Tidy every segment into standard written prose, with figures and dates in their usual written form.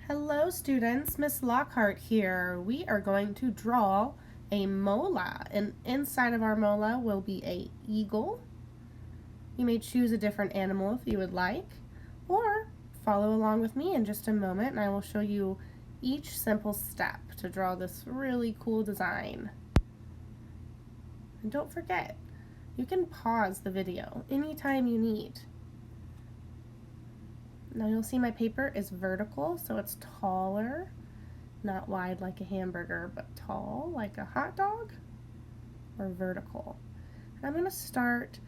Hello students, Miss Lockhart here. We are going to draw a mola, and inside of our mola will be a eagle. You may choose a different animal if you would like, or follow along with me in just a moment and I will show you each simple step to draw this really cool design. And don't forget, you can pause the video anytime you need. Now you'll see my paper is vertical, so it's taller, not wide like a hamburger, but tall like a hot dog, or vertical. And I'm going to start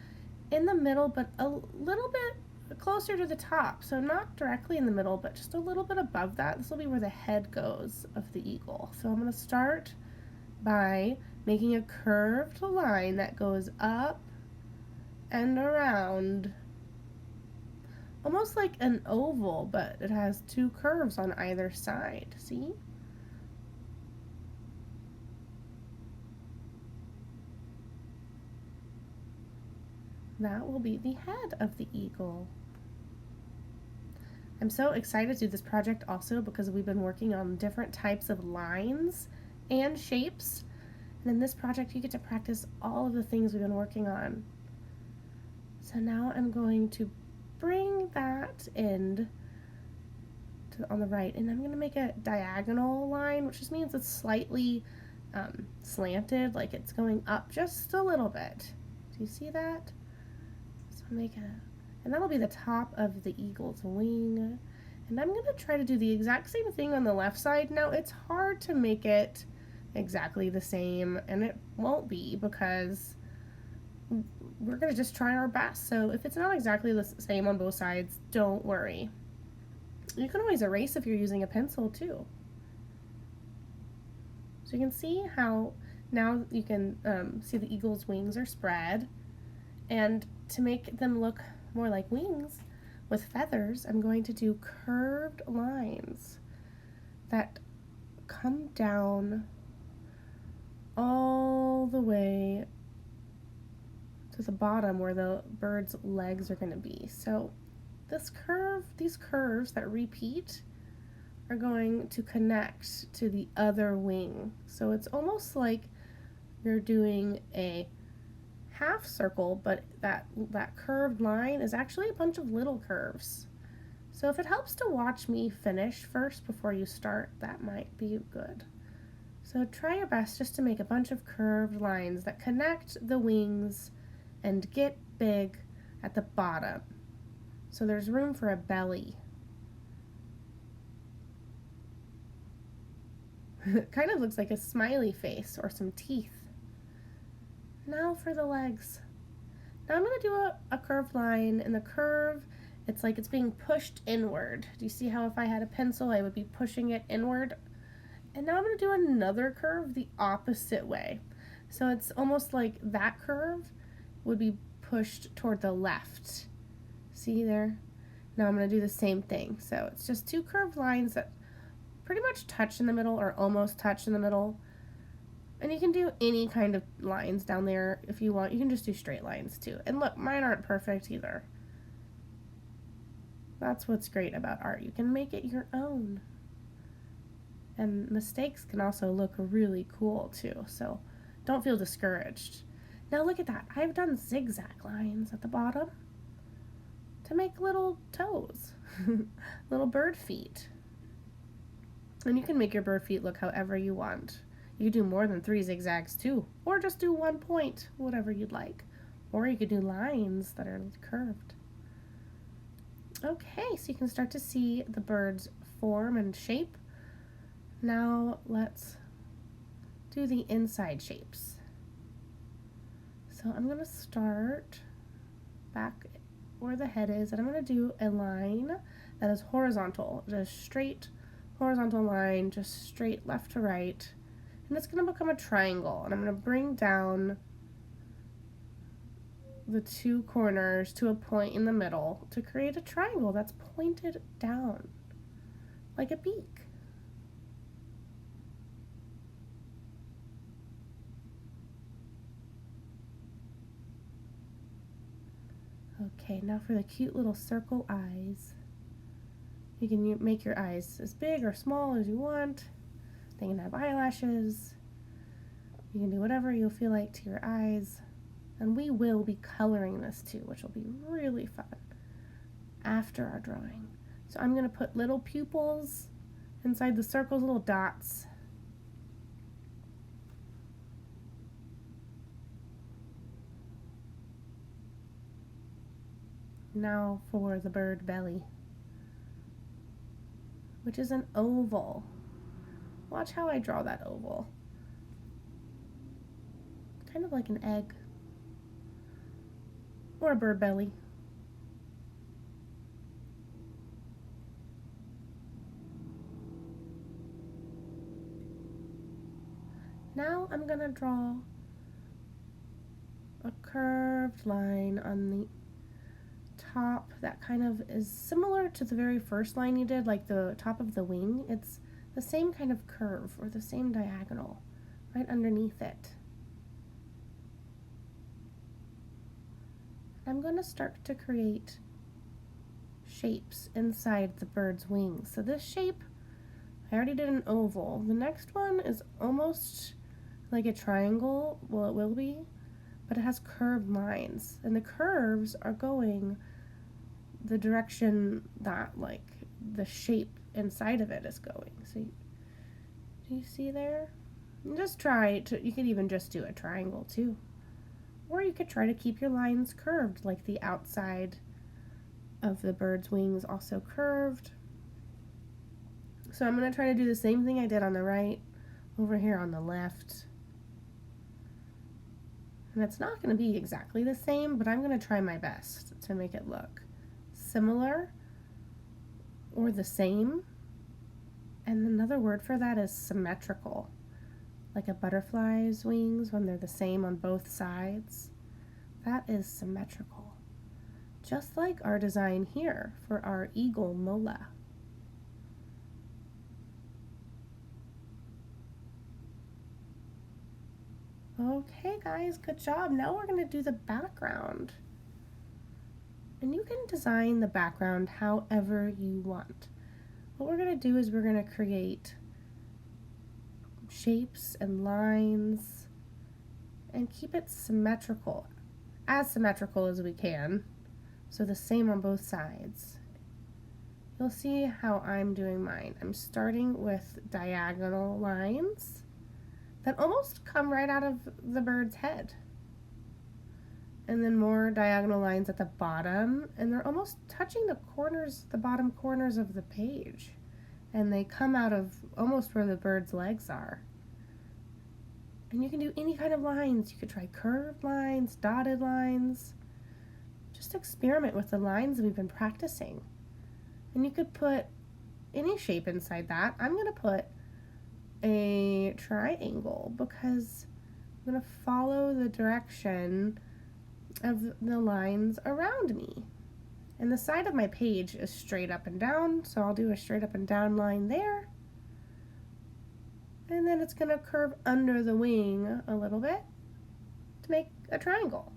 in the middle, but a little bit closer to the top. So not directly in the middle, but just a little bit above that. This will be where the head goes of the eagle. So I'm going to start by making a curved line that goes up and around, almost like an oval, but it has two curves on either side. See? That will be the head of the eagle. I'm so excited to do this project also because we've been working on different types of lines and shapes. And in this project you get to practice all of the things we've been working on. So now I'm going to bring that end on the right, and I'm going to make a diagonal line, which just means it's slightly slanted, like it's going up just a little bit. Do you see that? So and that'll be the top of the eagle's wing. And I'm going to try to do the exact same thing on the left side. Now it's hard to make it exactly the same, and it won't be because we're going to just try our best. So if it's not exactly the same on both sides, don't worry. You can always erase if you're using a pencil too. So you can see how now you can see the eagle's wings are spread, and to make them look more like wings with feathers, I'm going to do curved lines that come down all the way to the bottom where the bird's legs are going to be. So these curves that repeat are going to connect to the other wing. So it's almost like you're doing a half circle, but that curved line is actually a bunch of little curves. So if it helps to watch me finish first before you start, that might be good. So try your best just to make a bunch of curved lines that connect the wings and get big at the bottom. So there's room for a belly. It kind of looks like a smiley face or some teeth. Now for the legs. Now I'm going to do a curved line, and the curve, it's like it's being pushed inward. Do you see how if I had a pencil I would be pushing it inward? And now I'm going to do another curve the opposite way. So it's almost like that curve would be pushed toward the left. See there? Now I'm going to do the same thing. So it's just two curved lines that pretty much touch in the middle or almost touch in the middle. And you can do any kind of lines down there if you want. You can just do straight lines too. And look, mine aren't perfect either. That's what's great about art. You can make it your own. And mistakes can also look really cool too. So don't feel discouraged. Now look at that. I've done zigzag lines at the bottom to make little toes, little bird feet. And you can make your bird feet look however you want. You could do more than 3 zigzags too, or just do 1 point, whatever you'd like. Or you could do lines that are curved. Okay, so you can start to see the bird's form and shape. Now let's do the inside shapes. So I'm going to start back where the head is, and I'm going to do a line that is horizontal, just straight horizontal line, just straight left to right. And it's going to become a triangle, and I'm going to bring down the 2 corners to a point in the middle to create a triangle that's pointed down like a beak. Okay, now for the cute little circle eyes. You can make your eyes as big or small as you want. They can have eyelashes. You can do whatever you feel like to your eyes. And we will be coloring this too, which will be really fun after our drawing. So I'm going to put little pupils inside the circles, little dots. Now for the bird belly, which is an oval. Watch how I draw that oval. Kind of like an egg or a bird belly. Now I'm going to draw a curved line on the top that kind of is similar to the very first line you did, like the top of the wing. It's the same kind of curve or the same diagonal right underneath it. I'm going to start to create shapes inside the bird's wings. So this shape, I already did an oval. The next one is almost like a triangle. Well, it will be, but it has curved lines, and the curves are going the direction that like the shape inside of it is going. So do you see there? And just try to, you could even just do a triangle too. Or you could try to keep your lines curved, like the outside of the bird's wings also curved. So I'm going to try to do the same thing I did on the right over here on the left. And it's not going to be exactly the same, but I'm going to try my best to make it look similar or the same. And another word for that is symmetrical, like a butterfly's wings when they're the same on both sides. That is symmetrical, just like our design here for our eagle Mola. Okay guys, good job. Now we're going to do the background. And you can design the background however you want. What we're going to do is we're going to create shapes and lines and keep it symmetrical, as symmetrical as we can, so the same on both sides. You'll see how I'm doing mine. I'm starting with diagonal lines that almost come right out of the bird's head. And then more diagonal lines at the bottom, and they're almost touching the corners, the bottom corners of the page. And they come out of almost where the bird's legs are. And you can do any kind of lines. You could try curved lines, dotted lines. Just experiment with the lines we've been practicing. And you could put any shape inside that. I'm going to put a triangle because I'm going to follow the direction of the lines around me. And the side of my page is straight up and down, so I'll do a straight up and down line there. And then it's going to curve under the wing a little bit to make a triangle.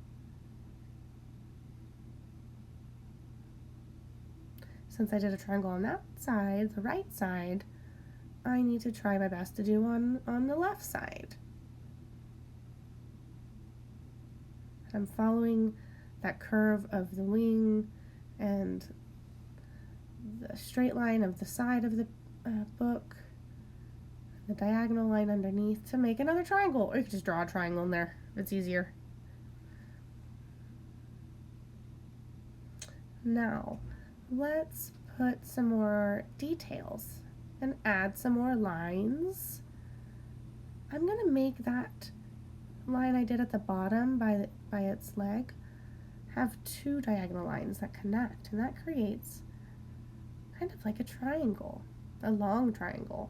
Since I did a triangle on that side, the right side, I need to try my best to do on the left side. I'm following that curve of the wing and the straight line of the side of the book, the diagonal line underneath to make another triangle. Or you could just draw a triangle in there if it's easier. Now, let's put some more details and add some more lines. I'm going to make that line I did at the bottom by its leg have two diagonal lines that connect, and that creates kind of like a triangle, a long triangle.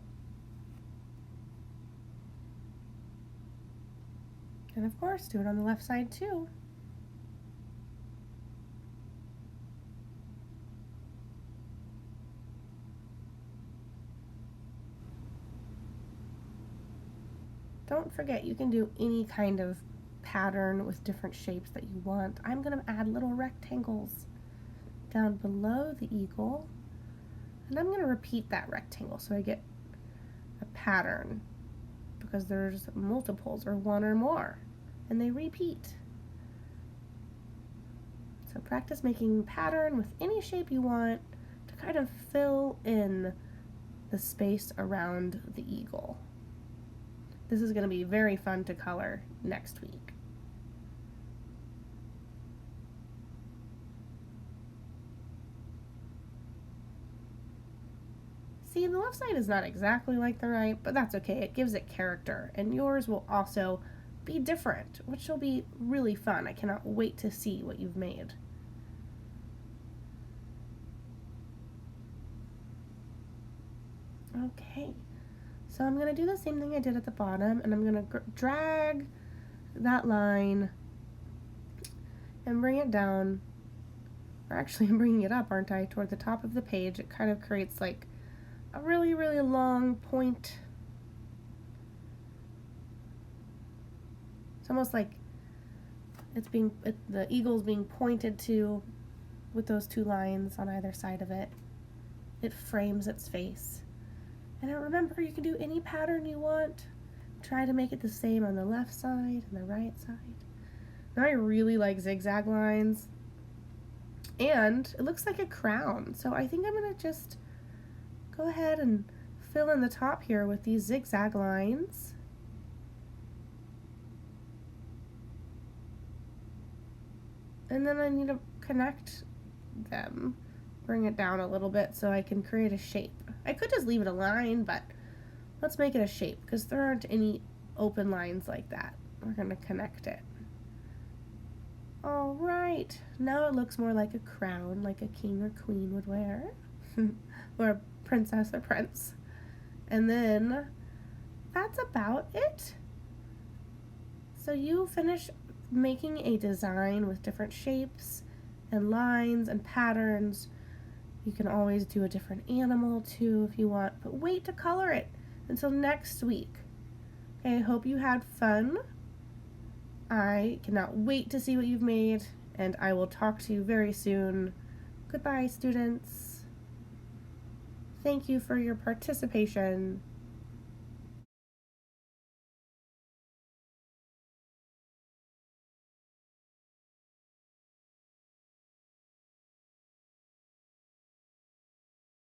And of course, do it on the left side too. Don't forget, you can do any kind of pattern with different shapes that you want. I'm going to add little rectangles down below the eagle, And I'm going to repeat that rectangle so I get a pattern, because there's multiples or one or more, and they repeat. So practice making pattern with any shape you want to kind of fill in the space around the eagle. This is going to be very fun to color next week. See, the left side is not exactly like the right, but that's okay. It gives it character, and yours will also be different, which will be really fun. I cannot wait to see what you've made. Okay, so I'm going to do the same thing I did at the bottom, and I'm going to drag that line and bring it down, or actually I'm bringing it up, aren't I, toward the top of the page. It kind of creates like a really, really long point. It's almost like the eagle's being pointed to with those two lines on either side of it. It frames its face. And remember, you can do any pattern you want. Try to make it the same on the left side and the right side. Now I really like zigzag lines. And it looks like a crown. So I think I'm going to just go ahead and fill in the top here with these zigzag lines. And then I need to connect them, bring it down a little bit so I can create a shape. I could just leave it a line, but let's make it a shape because there aren't any open lines like that. We're going to connect it. All right, now it looks more like a crown, like a king or queen would wear, or a princess or prince. And then that's about it. So you finish making a design with different shapes and lines and patterns. You can always do a different animal too if you want, but wait to color it until next week. Okay, I hope you had fun. I cannot wait to see what you've made, and I will talk to you very soon. Goodbye, students. Thank you for your participation.